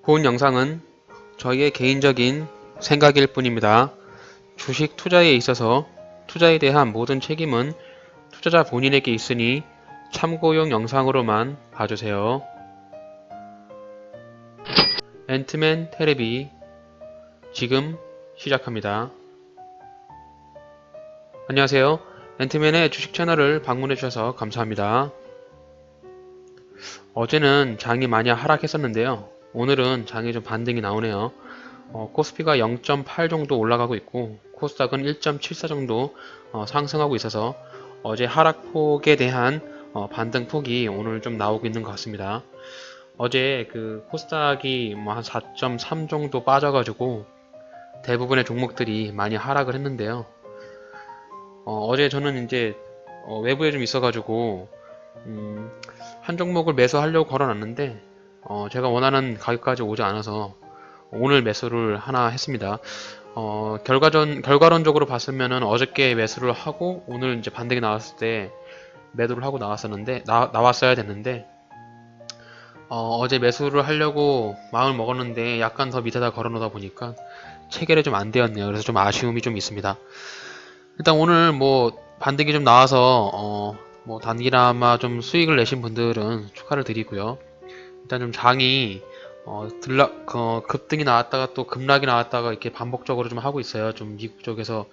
본 영상은 저희의 개인적인 생각일 뿐입니다. 주식 투자에 있어서 투자에 대한 모든 책임은 투자자 본인에게 있으니 참고용 영상으로만 봐주세요. 앤트맨 테레비 지금 시작합니다. 안녕하세요. 앤트맨의 주식 채널을 방문해 주셔서 감사합니다. 어제는 장이 많이 하락했었는데요. 오늘은 장이 좀 반등이 나오네요. 코스피가 0.8 정도 올라가고 있고 코스닥은 1.74 정도 상승하고 있어서 어제 하락폭에 대한 반등폭이 오늘 좀 나오고 있는 것 같습니다. 어제 그 코스닥이 뭐 한 4.3 정도 빠져가지고 대부분의 종목들이 많이 하락을 했는데요. 어제 저는 이제 외부에 좀 있어가지고 한 종목을 매수하려고 걸어놨는데 제가 원하는 가격까지 오지 않아서 오늘 매수를 하나 했습니다. 결과론적으로 봤으면은 어저께 매수를 하고 오늘 이제 반등이 나왔을 때 매도를 하고 나왔어야 됐는데 어제 매수를 하려고 마음을 먹었는데 약간 더 밑에다 걸어놓다 보니까 체결이 좀 안 되었네요. 그래서 좀 아쉬움이 좀 있습니다. 일단 오늘 뭐 반등이 좀 나와서 뭐 단기나마 좀 수익을 내신 분들은 축하를 드리고요. 일단 좀 장이 급등이 나왔다가 또 급락이 나왔다가 이렇게 반복적으로 좀 하고 있어요. 좀 미국 쪽에서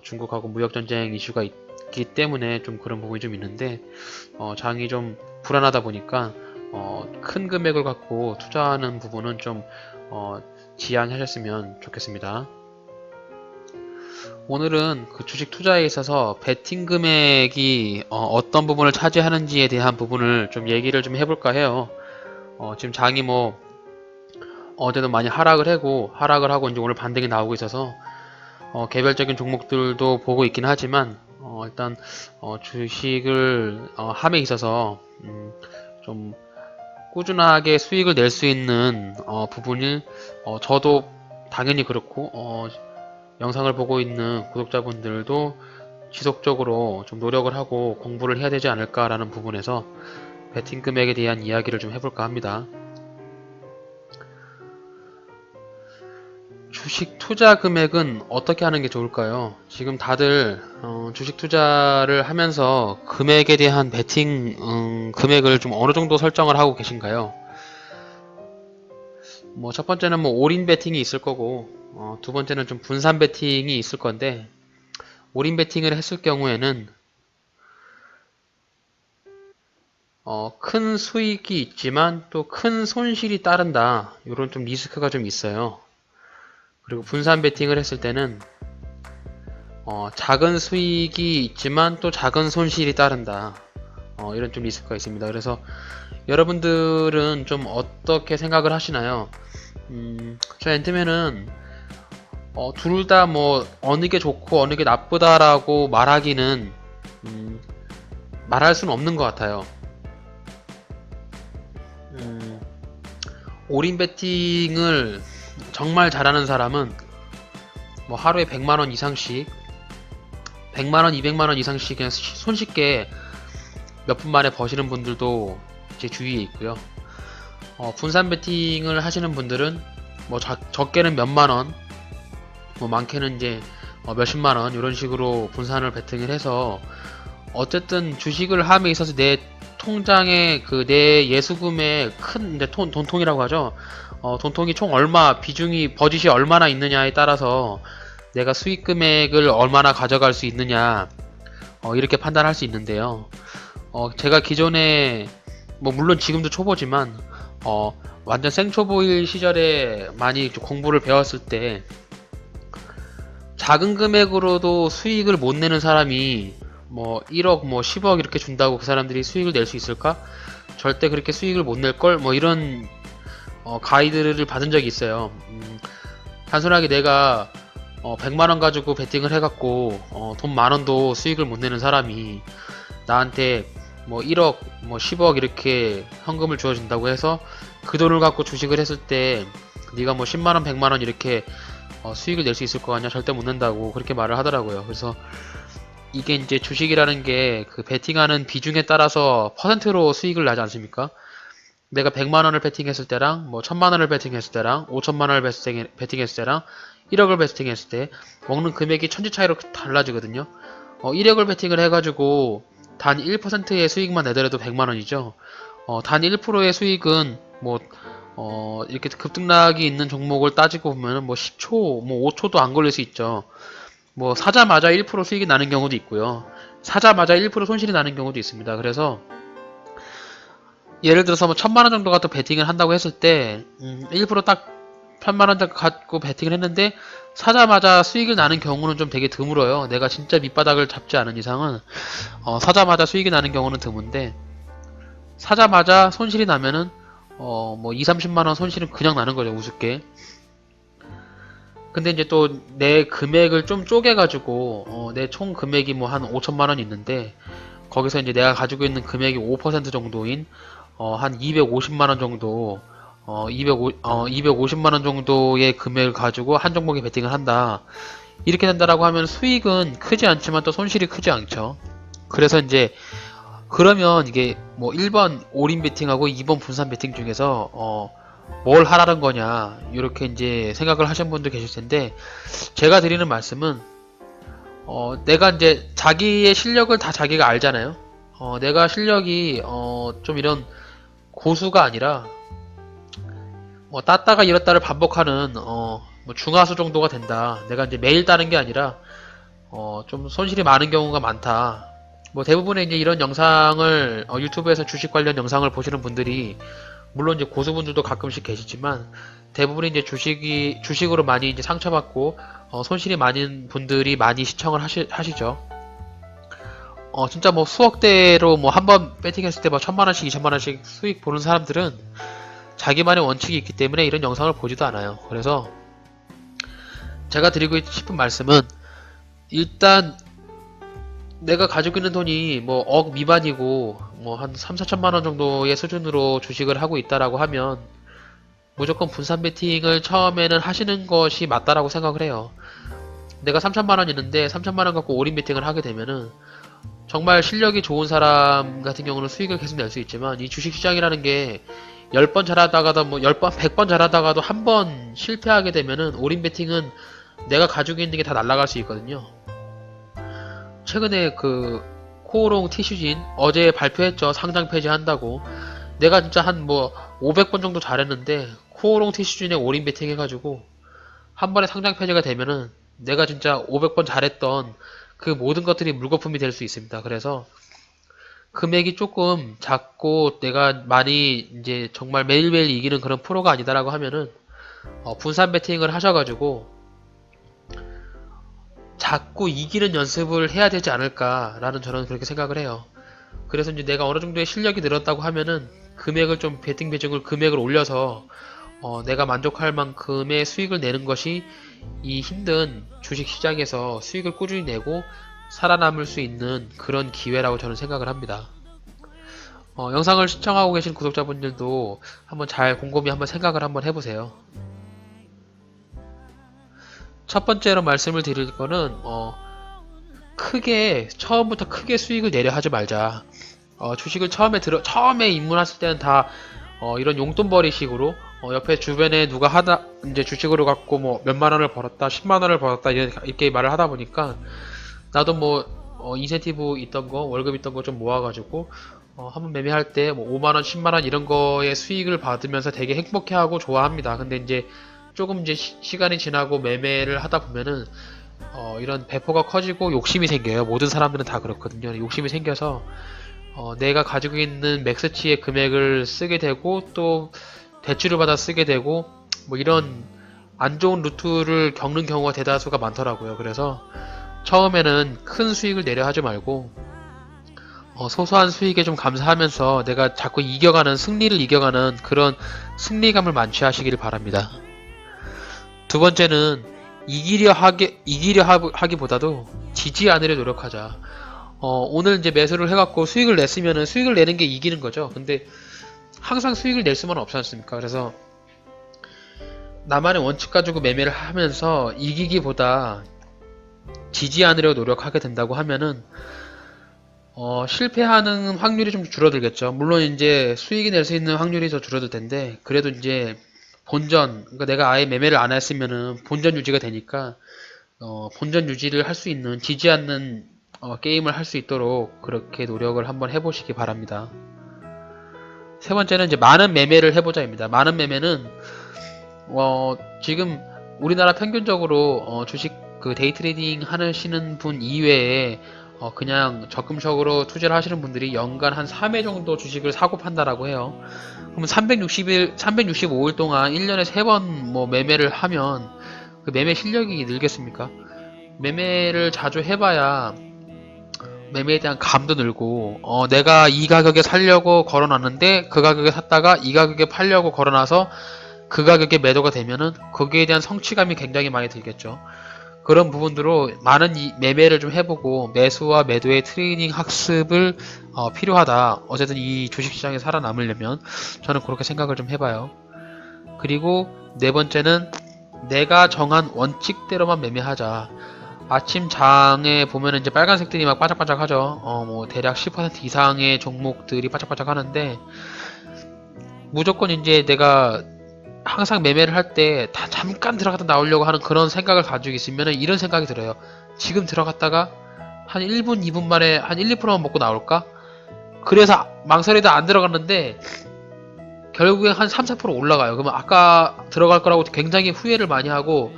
중국하고 무역전쟁 이슈가 있기 때문에 좀 그런 부분이 좀 있는데 장이 좀 불안하다 보니까 큰 금액을 갖고 투자하는 부분은 좀 지양하셨으면 좋겠습니다. 오늘은 그 주식 투자에 있어서 베팅 금액이 어떤 부분을 차지하는지에 대한 부분을 좀 얘기를 좀 해볼까 해요. 지금 장이 뭐 어제도 많이 하락을 하고 이제 오늘 반등이 나오고 있어서 개별적인 종목들도 보고 있긴 하지만 일단 주식을 함에 있어서 좀 꾸준하게 수익을 낼 수 있는 부분을 저도 당연히 그렇고 영상을 보고 있는 구독자분들도 지속적으로 좀 노력을 하고 공부를 해야 되지 않을까라는 부분에서 베팅 금액에 대한 이야기를 좀 해볼까 합니다. 주식 투자 금액은 어떻게 하는 게 좋을까요? 지금 다들 주식 투자를 하면서 금액에 대한 베팅 금액을 좀 어느 정도 설정을 하고 계신가요? 뭐 첫 번째는 뭐 올인 베팅이 있을 거고 두 번째는 좀 분산 베팅이 있을 건데 올인 베팅을 했을 경우에는 큰 수익이 있지만 또 큰 손실이 따른다. 이런 좀 리스크가 좀 있어요. 그리고 분산 베팅을 했을 때는 작은 수익이 있지만 또 작은 손실이 따른다. 이런 좀 리스크가 있습니다. 그래서 여러분들은 좀 어떻게 생각을 하시나요? 저 앤트맨은 둘 다 뭐 어느 게 좋고 어느 게 나쁘다라고 말하기는 말할 수는 없는 것 같아요. 올인 베팅을 정말 잘하는 사람은 뭐 하루에 100만원 이상씩 100만원, 200만원 이상씩 그냥 손쉽게 몇 분 만에 버시는 분들도 제 주위에 있고요. 분산 베팅을 하시는 분들은 뭐 적게는 몇만원, 뭐 많게는 이제 몇십만원 이런 식으로 분산을 베팅을 해서 어쨌든 주식을 함에 있어서 내 통장에 그 내 예수금의 큰 이제 돈통이라고 하죠. 돈통이 총 얼마 비중이 버짓이 얼마나 있느냐에 따라서 내가 수익 금액을 얼마나 가져갈 수 있느냐 이렇게 판단할 수 있는데요. 제가 기존에 뭐 물론 지금도 초보지만 완전 생초보일 시절에 많이 공부를 배웠을 때 작은 금액으로도 수익을 못 내는 사람이 뭐 1억 뭐 10억 이렇게 준다고 그 사람들이 수익을 낼 수 있을까? 절대 그렇게 수익을 못 낼걸? 뭐 이런 가이드를 받은 적이 있어요. 단순하게 내가 100만원 가지고 베팅을 해갖고 돈 만원도 수익을 못 내는 사람이 나한테 뭐 1억 뭐 10억 이렇게 현금을 주어준다고 해서 그 돈을 갖고 주식을 했을 때 네가 뭐 10만원 100만원 이렇게 수익을 낼 수 있을 거 아니야? 절대 못 낸다고 그렇게 말을 하더라고요. 그래서 이게 이제 주식이라는 게 그 베팅하는 비중에 따라서 퍼센트로 수익을 나지 않습니까? 내가 100만원을 베팅했을 때랑 뭐 1000만원을 베팅했을 때랑 5천만원을 베팅했을 때랑 1억을 베팅했을 때 먹는 금액이 천지 차이로 달라지거든요. 1억을 베팅을 해가지고 단 1%의 수익만 내더라도 100만원이죠. 단 1%의 수익은 뭐 이렇게 급등락이 있는 종목을 따지고 보면 뭐 10초, 뭐 5초도 안 걸릴 수 있죠. 뭐 사자마자 1% 수익이 나는 경우도 있고요. 사자마자 1% 손실이 나는 경우도 있습니다. 그래서 예를 들어서 뭐 1000만원 정도 갖고 베팅을 한다고 했을 때 1%딱 1000만원 갖고 베팅을 했는데 사자마자 수익을 나는 경우는 좀 되게 드물어요. 내가 진짜 밑바닥을 잡지 않은 이상은 사자마자 수익이 나는 경우는 드문데, 사자마자 손실이 나면은 뭐 2, 30만원 손실은 그냥 나는 거죠, 우습게. 근데 이제 또 내 금액을 좀 쪼개가지고 내 총 금액이 뭐 한 5천만원 있는데, 거기서 이제 내가 가지고 있는 금액이 5% 정도인 한 250만원 정도 250만원 정도의 금액을 가지고 한 종목에 베팅을 한다. 이렇게 된다라고 하면 수익은 크지 않지만 또 손실이 크지 않죠. 그래서 이제 그러면 이게 뭐 1번 올인 베팅하고 2번 분산 베팅 중에서 뭘 하라는 거냐, 이렇게 이제 생각을 하시는 분도 계실 텐데, 제가 드리는 말씀은 내가 이제 자기의 실력을 다 자기가 알잖아요. 내가 실력이 좀 이런 고수가 아니라 땄다가 잃었다를 반복하는 뭐 중하수 정도가 된다. 내가 이제 매일 따는 게 아니라 좀 손실이 많은 경우가 많다. 뭐 대부분의 이제 이런 영상을 유튜브에서 주식 관련 영상을 보시는 분들이, 물론 이제 고수분들도 가끔씩 계시지만, 대부분이 이제 주식으로 많이 이제 상처받고 손실이 많은 분들이 많이 시청을 하시죠. 진짜 뭐 수억대로 뭐 한 번 배팅했을 때 뭐 1000만원씩 2000만원씩 수익 보는 사람들은 자기만의 원칙이 있기 때문에 이런 영상을 보지도 않아요. 그래서 제가 드리고 싶은 말씀은, 일단 내가 가지고 있는 돈이 뭐 억 미만이고 뭐 한 3, 4천만원 정도의 수준으로 주식을 하고 있다라고 하면 무조건 분산 베팅을 처음에는 하시는 것이 맞다라고 생각을 해요. 내가 3천만원 있는데 3천만원 갖고 올인 베팅을 하게 되면은 정말 실력이 좋은 사람 같은 경우는 수익을 계속 낼 수 있지만, 이 주식시장이라는 게 10번 잘하다가도 뭐 10번, 100번 잘하다가도 한 번 실패하게 되면은 올인 베팅은 내가 가지고 있는 게 다 날아갈 수 있거든요. 최근에 그 코오롱 티슈진 어제 발표했죠. 상장 폐지한다고. 내가 진짜 한 뭐 500번 정도 잘했는데 코오롱 티슈진에 올인 베팅 해가지고 한 번에 상장 폐지가 되면은 내가 진짜 500번 잘했던 그 모든 것들이 물거품이 될 수 있습니다. 그래서 금액이 조금 작고 내가 많이 이제 정말 매일매일 이기는 그런 프로가 아니다라고 하면은 분산 베팅을 하셔가지고 자꾸 이기는 연습을 해야 되지 않을까라는, 저는 그렇게 생각을 해요. 그래서 이제 내가 어느 정도의 실력이 늘었다고 하면은 금액을 좀 베팅 비중을 금액을 올려서 내가 만족할 만큼의 수익을 내는 것이 이 힘든 주식 시장에서 수익을 꾸준히 내고 살아남을 수 있는 그런 기회라고 저는 생각을 합니다. 영상을 시청하고 계신 구독자분들도 한번 잘 곰곰이 한번 생각을 한번 해보세요. 첫 번째로 말씀을 드릴 거는 처음부터 크게 수익을 내려 하지 말자. 주식을 처음에 입문했을 때는 다 이런 용돈벌이식으로 옆에 주변에 누가 이제 주식으로 갖고 뭐 몇만 원을 벌었다, 10만 원을 벌었다 이렇게 말을 하다 보니까, 나도 뭐 인센티브 있던 거, 월급 있던 거 좀 모아가지고 한번 매매할 때 뭐 5만 원, 10만 원 이런 거의 수익을 받으면서 되게 행복해하고 좋아합니다. 근데 이제 조금 이제 시간이 지나고 매매를 하다 보면은 이런 배포가 커지고 욕심이 생겨요. 모든 사람들은 다 그렇거든요. 욕심이 생겨서 내가 가지고 있는 맥스치의 금액을 쓰게 되고, 또 대출을 받아 쓰게 되고, 뭐 이런 안 좋은 루트를 겪는 경우가 대다수가 많더라고요. 그래서 처음에는 큰 수익을 내려 하지 말고 소소한 수익에 좀 감사하면서 내가 자꾸 승리를 이겨가는 그런 승리감을 만취하시길 바랍니다. 두 번째는 이기려 하기보다도 지지 않으려 노력하자. 오늘 이제 매수를 해갖고 수익을 냈으면은 수익을 내는 게 이기는 거죠. 근데 항상 수익을 낼 수만은 없지 않습니까? 그래서 나만의 원칙 가지고 매매를 하면서 이기기보다 지지 않으려 노력하게 된다고 하면은 실패하는 확률이 좀 줄어들겠죠. 물론 이제 수익이 낼 수 있는 확률이 더 줄어들 텐데, 그래도 이제 본전, 그러니까 내가 아예 매매를 안 했으면은 본전 유지가 되니까, 본전 유지를 할 수 있는, 지지 않는 게임을 할 수 있도록 그렇게 노력을 한번 해보시기 바랍니다. 세 번째는 이제 많은 매매를 해보자입니다. 많은 매매는 지금 우리나라 평균적으로 주식 그 데이 트레이딩 하시는 분 이외에 그냥 적금적으로 투자를 하시는 분들이 연간 한 3회 정도 주식을 사고 판다라고 해요. 그러면 365일 동안 1년에 3번 뭐 매매를 하면 그 매매 실력이 늘겠습니까? 매매를 자주 해봐야 매매에 대한 감도 늘고 내가 이 가격에 살려고 걸어놨는데 그 가격에 샀다가 이 가격에 팔려고 걸어놔서 그 가격에 매도가 되면은 거기에 대한 성취감이 굉장히 많이 들겠죠. 그런 부분으로 많은 매매를 좀 해보고 매수와 매도의 트레이닝 학습을 필요하다. 어쨌든 이 주식시장에 살아남으려면 저는 그렇게 생각을 좀 해봐요. 그리고 네 번째는 내가 정한 원칙대로만 매매하자. 아침 장에 보면은 이제 빨간색들이 막 바짝바짝 하죠. 뭐 대략 10% 이상의 종목들이 바짝바짝 하는데 무조건 이제 내가 항상 매매를 할 때 다 잠깐 들어갔다 나오려고 하는 그런 생각을 가지고 있으면은 이런 생각이 들어요. 지금 들어갔다가 한 1분, 2분 만에 한 1, 2%만 먹고 나올까? 그래서 망설이다 안 들어갔는데 결국엔 한 3, 4% 올라가요. 그러면 아까 들어갈 거라고 굉장히 후회를 많이 하고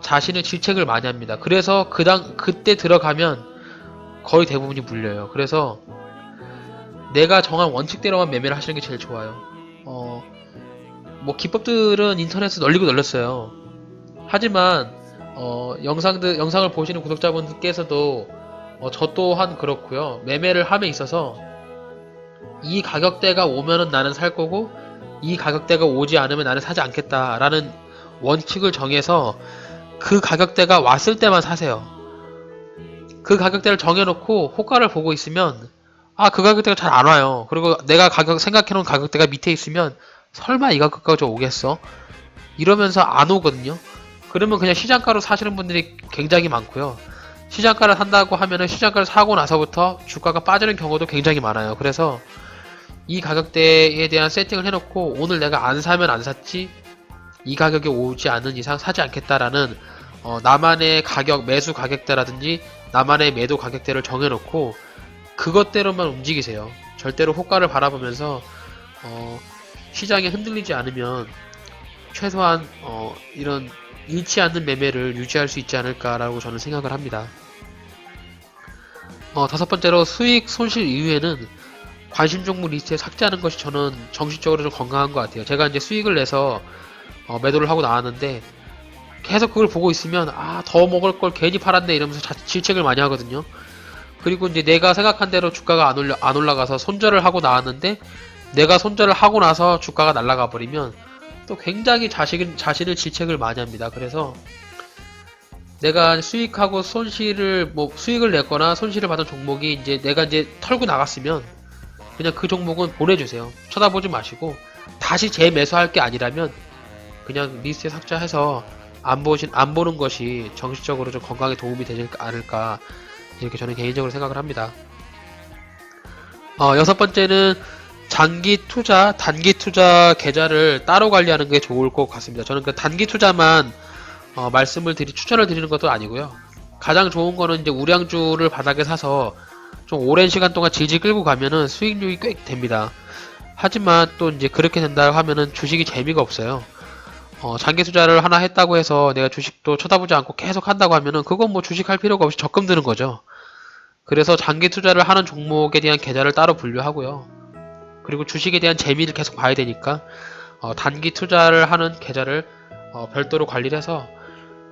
자신의 질책을 많이 합니다. 그래서 그때 들어가면 거의 대부분이 물려요. 그래서 내가 정한 원칙대로만 매매를 하시는 게 제일 좋아요. 뭐 기법들은 인터넷에 널리고 널렸어요. 하지만 영상을 보시는 구독자분들께서도 저 또한 그렇고요. 매매를 함에 있어서 이 가격대가 오면은 나는 살 거고 이 가격대가 오지 않으면 나는 사지 않겠다라는 원칙을 정해서 그 가격대가 왔을 때만 사세요. 그 가격대를 정해놓고 호가를 보고 있으면 그 가격대가 잘 안 와요. 그리고 내가 생각해놓은 가격대가 밑에 있으면 설마 이 가격까지 오겠어? 이러면서 안 오거든요. 그러면 그냥 시장가로 사시는 분들이 굉장히 많고요. 시장가를 산다고 하면은 시장가를 사고 나서부터 주가가 빠지는 경우도 굉장히 많아요. 그래서 이 가격대에 대한 세팅을 해놓고 오늘 내가 안 사면 안 샀지 이 가격에 오지 않는 이상 사지 않겠다라는 나만의 매수 가격대라든지 나만의 매도 가격대를 정해놓고 그것대로만 움직이세요. 절대로 호가를 바라보면서 시장에 흔들리지 않으면 최소한 이런 잃지 않는 매매를 유지할 수 있지 않을까라고 저는 생각을 합니다. 다섯 번째로 수익 손실 이후에는 관심 종목 리스트에 삭제하는 것이 저는 정신적으로 좀 건강한 것 같아요. 제가 이제 수익을 내서 매도를 하고 나왔는데 계속 그걸 보고 있으면 더 먹을 걸 괜히 팔았네 이러면서 질책을 많이 하거든요. 그리고 이제 내가 생각한 대로 주가가 안 올라가서 손절을 하고 나왔는데 내가 손절을 하고 나서 주가가 날아가 버리면 또 굉장히 자신을 질책을 많이 합니다. 그래서 내가 수익하고 수익을 냈거나 손실을 받은 종목이 내가 털고 나갔으면 그냥 그 종목은 보내주세요. 쳐다보지 마시고 다시 재매수할 게 아니라면 그냥 리스트에 삭제해서 안 보는 것이 정신적으로 좀 건강에 도움이 되지 않을까 이렇게 저는 개인적으로 생각을 합니다. 여섯 번째는 장기 투자, 단기 투자 계좌를 따로 관리하는 게 좋을 것 같습니다. 저는 그 단기 투자만 추천을 드리는 것도 아니고요. 가장 좋은 거는 이제 우량주를 바닥에 사서 좀 오랜 시간 동안 질질 끌고 가면은 수익률이 꽤 됩니다. 하지만 또 이제 그렇게 된다 하면은 주식이 재미가 없어요. 장기 투자를 하나 했다고 해서 내가 주식도 쳐다보지 않고 계속 한다고 하면은 그건 뭐 주식할 필요가 없이 적금 드는 거죠. 그래서 장기 투자를 하는 종목에 대한 계좌를 따로 분류하고요. 그리고 주식에 대한 재미를 계속 봐야 되니까 단기 투자를 하는 계좌를 별도로 관리를 해서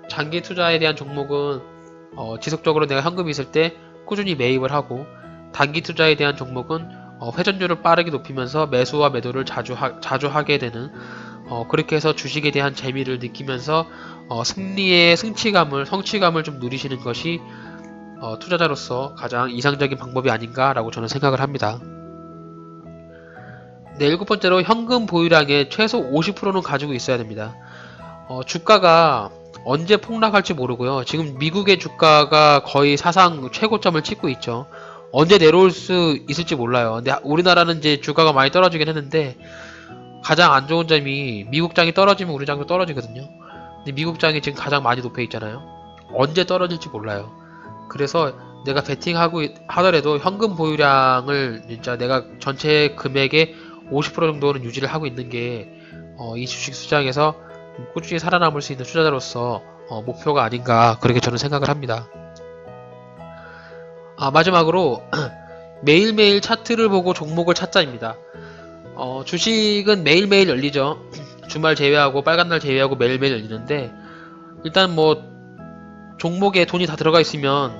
장기 투자에 대한 종목은 지속적으로 내가 현금이 있을 때 꾸준히 매입을 하고 단기 투자에 대한 종목은 회전율을 빠르게 높이면서 매수와 매도를 자주 하게 되는 그렇게 해서 주식에 대한 재미를 느끼면서 성취감을 좀 누리시는 것이 투자자로서 가장 이상적인 방법이 아닌가라고 저는 생각을 합니다. 네, 일곱 번째로 현금 보유량의 최소 50%는 가지고 있어야 됩니다. 주가가 언제 폭락할지 모르고요. 지금 미국의 주가가 거의 사상 최고점을 찍고 있죠. 언제 내려올 수 있을지 몰라요. 근데 우리나라는 이제 주가가 많이 떨어지긴 했는데 가장 안 좋은 점이 미국 장이 떨어지면 우리 장도 떨어지거든요. 근데 미국 장이 지금 가장 많이 높여 있잖아요. 언제 떨어질지 몰라요. 그래서 내가 베팅하고 하더라도 현금 보유량을 진짜 내가 전체 금액의 50% 정도는 유지를 하고 있는 게 이 주식 시장에서 꾸준히 살아남을 수 있는 투자자로서 목표가 아닌가 그렇게 저는 생각을 합니다. 마지막으로 매일매일 차트를 보고 종목을 찾자입니다. 주식은 매일매일 열리죠. 주말 제외하고 빨간날 제외하고 매일매일 열리는데 일단 뭐 종목에 돈이 다 들어가 있으면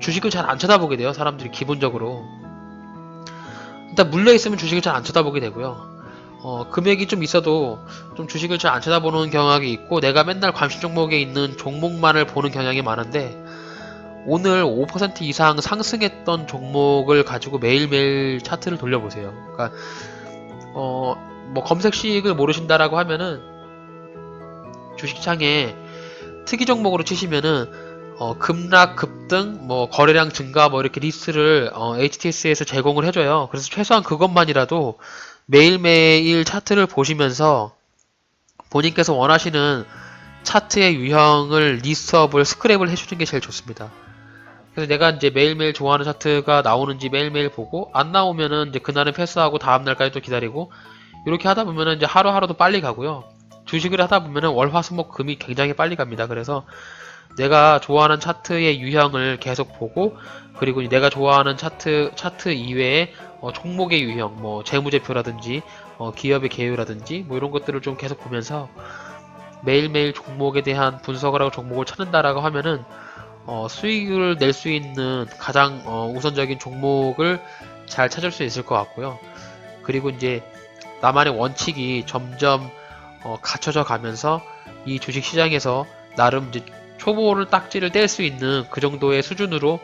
주식을 잘 안 쳐다보게 돼요. 사람들이 기본적으로. 일단 물려 있으면 주식을 잘 안 쳐다보게 되고요. 금액이 좀 있어도 좀 주식을 잘 안 쳐다보는 경향이 있고 내가 맨날 관심 종목에 있는 종목만을 보는 경향이 많은데 오늘 5% 이상 상승했던 종목을 가지고 매일매일 차트를 돌려보세요. 그러니까 뭐 검색식을 모르신다라고 하면은 주식창에 특이 종목으로 치시면은 급락, 급등, 뭐 거래량 증가 뭐 이렇게 리스트를 HTS에서 제공을 해줘요. 그래서 최소한 그것만이라도 매일매일 차트를 보시면서 본인께서 원하시는 차트의 유형을 리스트업을 스크랩을 해주는 게 제일 좋습니다. 그래서 내가 이제 매일매일 좋아하는 차트가 나오는지 매일매일 보고 안 나오면은 이제 그날은 패스하고 다음날까지 또 기다리고 이렇게 하다 보면은 이제 하루하루도 빨리 가고요. 주식을 하다 보면은 월, 화, 수, 목, 금이 굉장히 빨리 갑니다. 그래서 내가 좋아하는 차트의 유형을 계속 보고 그리고 내가 좋아하는 차트 이외에 종목의 유형, 뭐 재무제표라든지 기업의 개요라든지 뭐 이런 것들을 좀 계속 보면서 매일매일 종목에 대한 분석을 하고 종목을 찾는다라고 하면은 수익을 낼 수 있는 가장 우선적인 종목을 잘 찾을 수 있을 것 같고요. 그리고 이제 나만의 원칙이 점점 갖춰져 가면서 이 주식 시장에서 나름 이제 초보를 딱지를 뗄 수 있는 그 정도의 수준으로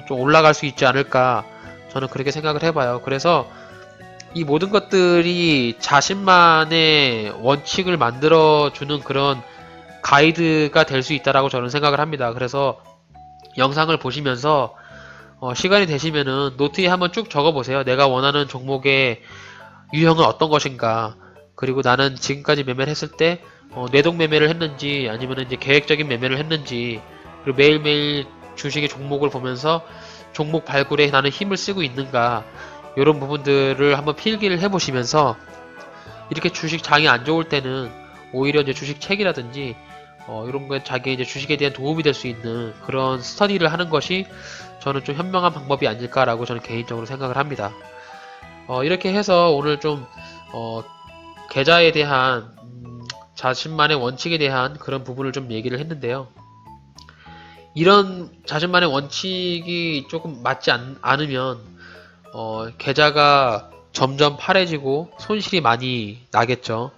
좀 올라갈 수 있지 않을까 저는 그렇게 생각을 해봐요. 그래서 이 모든 것들이 자신만의 원칙을 만들어주는 그런 가이드가 될 수 있다라고 저는 생각을 합니다. 그래서 영상을 보시면서 시간이 되시면은 노트에 한번 쭉 적어보세요. 내가 원하는 종목의 유형은 어떤 것인가, 그리고 나는 지금까지 매매를 했을 때 뇌동 매매를 했는지 아니면 이제 계획적인 매매를 했는지, 그리고 매일매일 주식의 종목을 보면서 종목 발굴에 나는 힘을 쓰고 있는가, 이런 부분들을 한번 필기를 해보시면서 이렇게 주식 장이 안 좋을 때는 오히려 이제 주식 책이라든지 이런 거 자기 이제 주식에 대한 도움이 될 수 있는 그런 스터디를 하는 것이 저는 좀 현명한 방법이 아닐까라고 저는 개인적으로 생각을 합니다. 이렇게 해서 오늘 좀 계좌에 대한 자신만의 원칙에 대한 그런 부분을 좀 얘기를 했는데요. 이런 자신만의 원칙이 조금 맞지 않으면 계좌가 점점 파래지고 손실이 많이 나겠죠.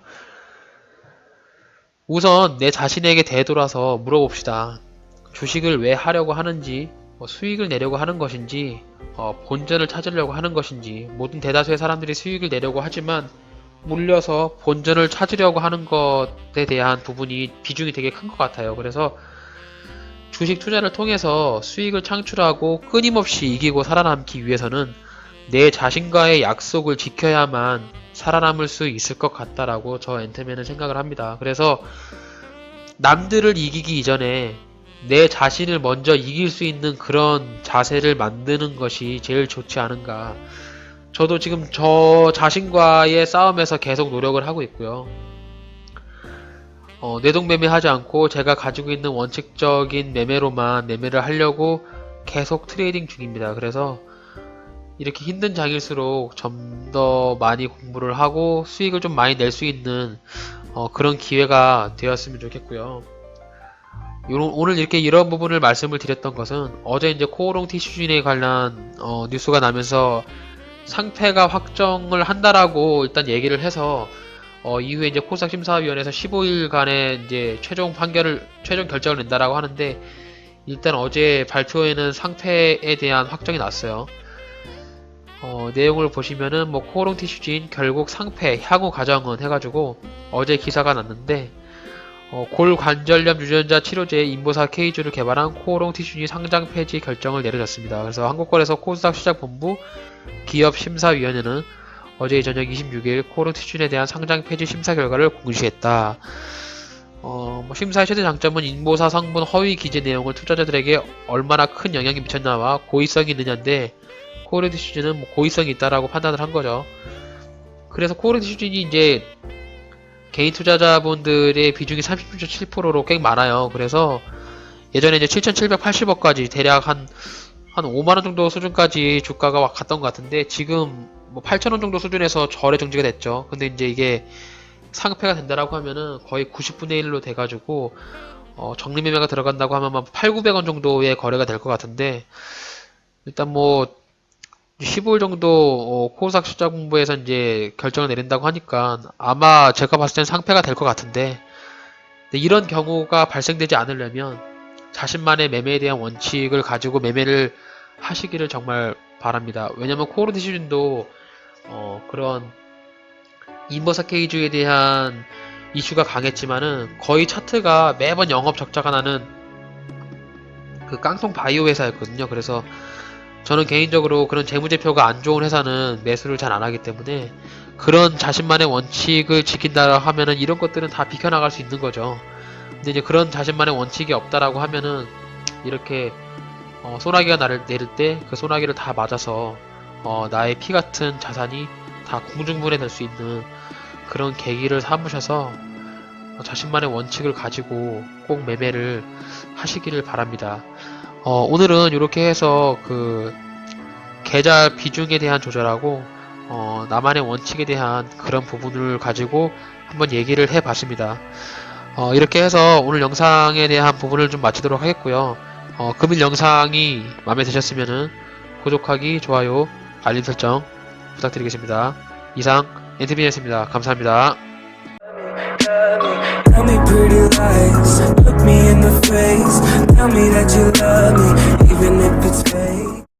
우선 내 자신에게 되돌아서 물어봅시다. 주식을 왜 하려고 하는지, 수익을 내려고 하는 것인지, 본전을 찾으려고 하는 것인지. 모든 대다수의 사람들이 수익을 내려고 하지만 물려서 본전을 찾으려고 하는 것에 대한 부분이 비중이 되게 큰 것 같아요. 그래서 주식 투자를 통해서 수익을 창출하고 끊임없이 이기고 살아남기 위해서는 내 자신과의 약속을 지켜야만 살아남을 수 있을 것 같다라고 저 앤트맨은 생각을 합니다. 그래서 남들을 이기기 이전에 내 자신을 먼저 이길 수 있는 그런 자세를 만드는 것이 제일 좋지 않은가. 저도 지금 저 자신과의 싸움에서 계속 노력을 하고 있고요. 뇌동매매 하지 않고 제가 가지고 있는 원칙적인 매매로만 매매를 하려고 계속 트레이딩 중입니다. 그래서 이렇게 힘든 장일수록 좀 더 많이 공부를 하고 수익을 좀 많이 낼 수 있는 그런 기회가 되었으면 좋겠고요. 오늘 이렇게 이런 부분을 말씀을 드렸던 것은 어제 이제 코오롱 티슈진에 관한 뉴스가 나면서 상패가 확정을 한다라고 일단 얘기를 해서 이후에 이제 코스닥 심사위원회에서 15일간의 이제 최종 결정을 낸다라고 하는데, 일단 어제 발표에는 상패에 대한 확정이 났어요. 내용을 보시면은 뭐 코오롱 티슈진 결국 상패 향후 과정은 해가지고 어제 기사가 났는데 골관절염 유전자 치료제 인보사 K주를 개발한 코오롱 티슈니 상장 폐지 결정을 내려졌습니다. 그래서 한국거래소 코스닥 시장본부 기업심사위원회는 어제 저녁 26일 코오롱 티슈니에 대한 상장 폐지 심사 결과를 공시했다. 심사의 최대 장점은 인보사 성분 허위 기재 내용을 투자자들에게 얼마나 큰 영향이 미쳤나와 고의성이 있느냐인데, 코오롱 티슈니는 고의성이 있다라고 판단을 한 거죠. 그래서 코오롱 티슈니 이제 개인 투자자분들의 비중이 36.7%로 꽤 많아요. 그래서 예전에 이제 7,780원까지 대략 한 5만원 정도 수준까지 주가가 갔던 것 같은데, 지금 뭐 8,000원 정도 수준에서 절에 정지가 됐죠. 근데 이제 이게 상패가 된다라고 하면은 거의 90분의 1로 돼가지고, 정리매매가 들어간다고 하면 8,900원 정도의 거래가 될 것 같은데, 일단 뭐 15일 정도 코스닥 시장본부에서 이제 결정을 내린다고 하니까 아마 제가 봤을 땐 상패가 될 것 같은데, 근데 이런 경우가 발생되지 않으려면 자신만의 매매에 대한 원칙을 가지고 매매를 하시기를 정말 바랍니다. 왜냐면 코오롱 티슈진도 그런 인버사 K주에 대한 이슈가 강했지만은 거의 차트가 매번 영업 적자가 나는 그 깡통 바이오 회사였거든요. 그래서 저는 개인적으로 그런 재무제표가 안 좋은 회사는 매수를 잘 안 하기 때문에, 그런 자신만의 원칙을 지킨다 하면은 이런 것들은 다 비켜나갈 수 있는 거죠. 근데 이제 그런 자신만의 원칙이 없다라고 하면은 이렇게 소나기가 내릴 때 그 소나기를 다 맞아서 나의 피 같은 자산이 다 공중분해 될 수 있는 그런 계기를 삼으셔서 자신만의 원칙을 가지고 꼭 매매를 하시기를 바랍니다. 오늘은 이렇게 해서 그 계좌 비중에 대한 조절하고 나만의 원칙에 대한 그런 부분을 가지고 한번 얘기를 해봤습니다. 이렇게 해서 오늘 영상에 대한 부분을 좀 마치도록 하겠고요. 금일 영상이 마음에 드셨으면은 구독하기, 좋아요, 알림 설정 부탁드리겠습니다. 이상 NTBN이었습니다. 감사합니다. Tell me pretty lies, look me in the face. Tell me that you love me, even if it's fake.